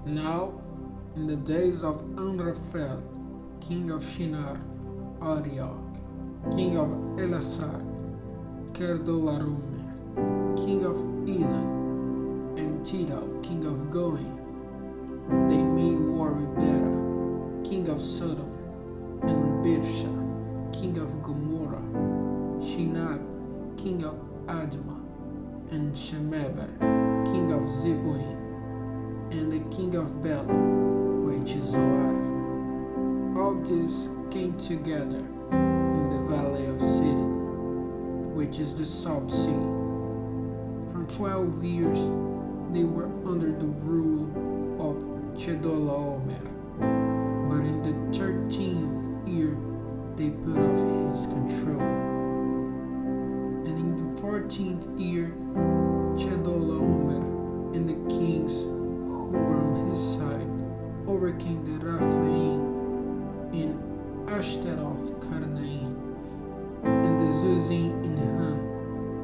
Now, in the days of Amraphel, king of Shinar, Arioch, king of Elasar, Kedorlaomer, king of Elam, and Tidal, king of Goin, they made war with Bera, king of Sodom, and Birsha, king of Gomorrah, Shinab, king of Admah, and Shemeber, king of Zeboim, and the king of Bela, which is Zoar. All this came together in the valley of Sidon, which is the Salt Sea. For 12 years they were under the rule of Chedorlaomer, but in the 13th year they put off his control. And in the 14th year, Chedorlaomer and the kings who were on his side overcame the Rephaim in Ashtaroth Karnaim, and the Zuzim in Ham,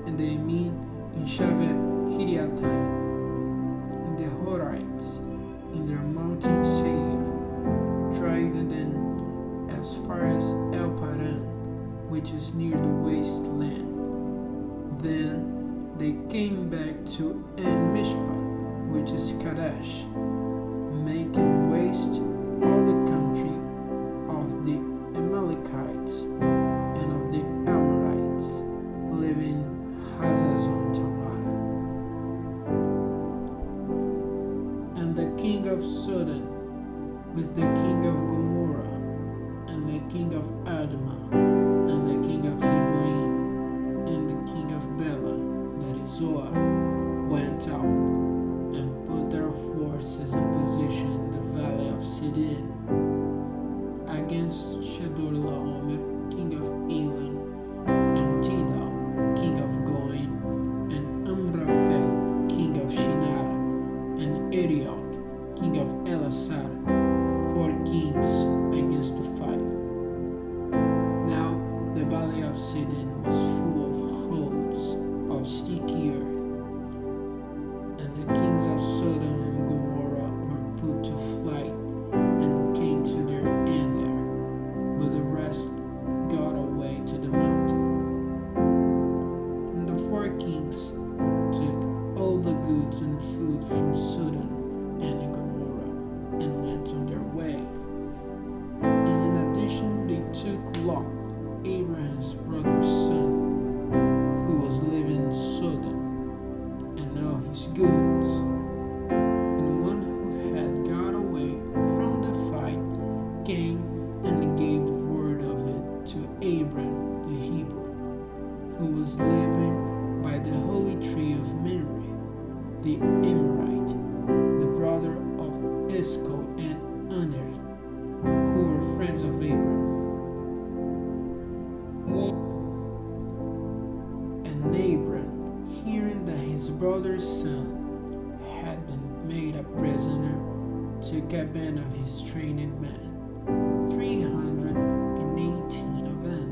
and the Emin in Shavet Kiriataim, and the Horites in their mountain Seir, driving them as far as El Paran, which is near the wasteland. Then they came back to En Mishpat, which is Kadesh, making waste all the country of the Amalekites and of the Amorites, living Hazazon Tamar. And the king of Sodom with the king of Gomorrah, and the king of Admah, and the king of Zeboim, and the king of Bela, that is Zoar, went out and put their forces in position in the valley of Sidon against Chedorlaomer, king of Elam, and Tidal, king of Goin, and Amraphel, king of Shinar, and Arioch, king of Elasar, 4 kings against the 5. Now the valley of Sidon was full of holes of sticky earth, and the kings of Sodom and Gomorrah were put to flight and came to their end there, but the rest got away to the mountain. And the 4 kings took all the goods and food from Sodom and Gomorrah and went on their way. And in addition, they took Lot, Abraham's brother's son, who was living in Sodom, and all his goods. And one who had got away from the fight came and gave word of it to Abram the Hebrew, who was living by the holy tree of Mamre, the Amorite, the brother of Escol and Aner, who were friends of Abram. And Abram, hearing that his brother's son had been made a prisoner, took a band of his trained men, 318 of them,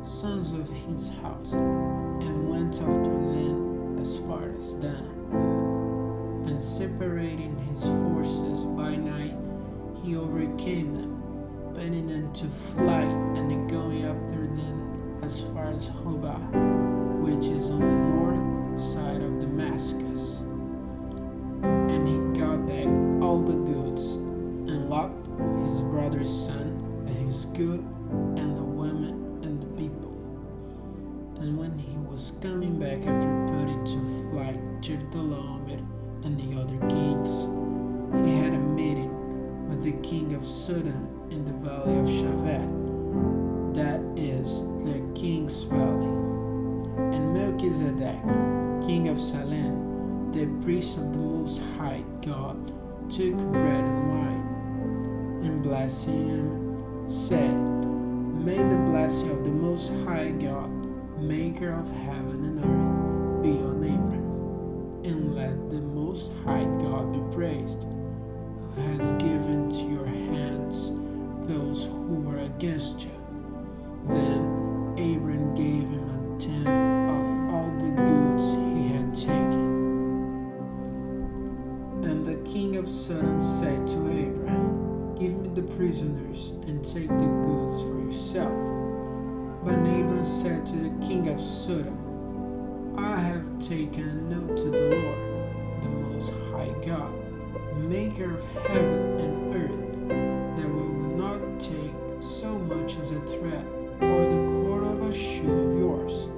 sons of his house, and went after them as far as Dan. And separating his forces by night, he overcame them, putting them to flight and going after them as far as Hobah, which is on the north side of Damascus. And he got back all the goods, and Lot, his brother's son, and his good, and the women and the people. And when he was coming back after putting to flight Chedorlaomer and the other kings, he had a meeting with the king of Sodom in the valley of Shavet, that is, the king's valley. And Melchizedek, king of Salem, the priest of the Most High God, took bread and wine, and blessing him, said, May the blessing of the Most High God, maker of heaven and earth, be on Abram, and let the Most High God be praised, who has given to your hands those who were against you. Then Abram gave him a tenth of all the goods he had taken. And the king of Sodom said to Abram, "Give me the prisoners and take the goods for yourself." But Abram said to the king of Sodom, "I have taken an oath to the Lord, the Most High God, maker of heaven and earth, that we will not take so much as a thread or the cord of a shoe of yours,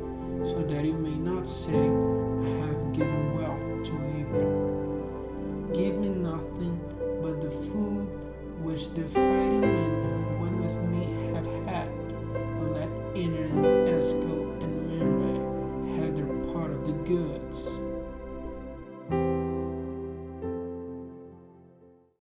so that you may not say, I have given wealth to Abram. Give me nothing but the food which the fighting men who went with me have had,